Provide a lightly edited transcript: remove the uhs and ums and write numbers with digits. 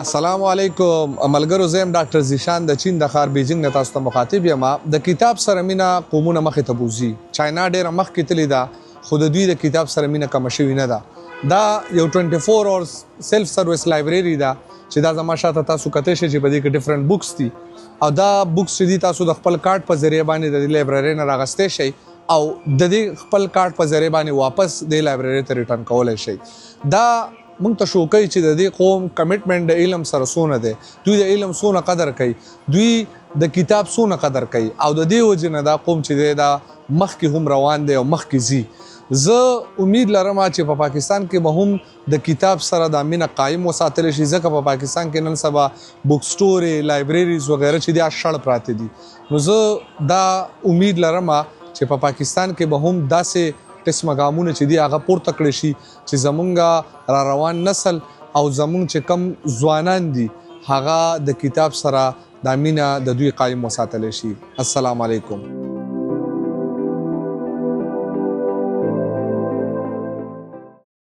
السلام علیکم ملګرو، زم ډاکټر زیشان د چین د ښار بیجینګ نه تاسو ته مخاطب یم. د کتاب سره مینه قومونه مخې ته بوزي. چاینا ډېره مخکې تللې ده، خو د دوی د کتاب سره مینه کمه شوې نه ده. دا یو 24 اورز سیلف سرویس لایبرری ده چې دا زما شاته تاسو کتلی شئ چې په دې کې ډیفرنٹ بوکس دي، او دا بوکس چې دي تاسو د خپل کارت په ذریعه باندې د دې لایبرری نه راغستی شئ او د دې خپل کارت په ذریعه باندې واپس د لایبرری ته ریټرن کولی شئ. دا مونږ ته شو کوي چې د دې قوم کمټمنټ د علم سره څونه دی، دوی د علم څونه قدر کوي، دوی د کتاب څونه قدر کوي، او د دې وجې نه دا قوم چې دی دا مخکې هم روان دی او مخکې ځي. زه امید لرم چې په پاکستان کې به هم د کتاب سره دا مینه قایم وساتلی شي، ځکه په پاکستان کې نن سبا بک سټورې، لایبرریز وغیره چې دي شړ پراته دي. نو زه دا امید لرم چې په پاکستان کې به هم داسې قسمه ګامونه چې دي هغه پورته کړی شي چې زمونږ را روان نسل او زمونږ چې کم ځوانان دي هغه د کتاب سره دا مینه د دوی قایم وساتلی شي. السلام علیکم.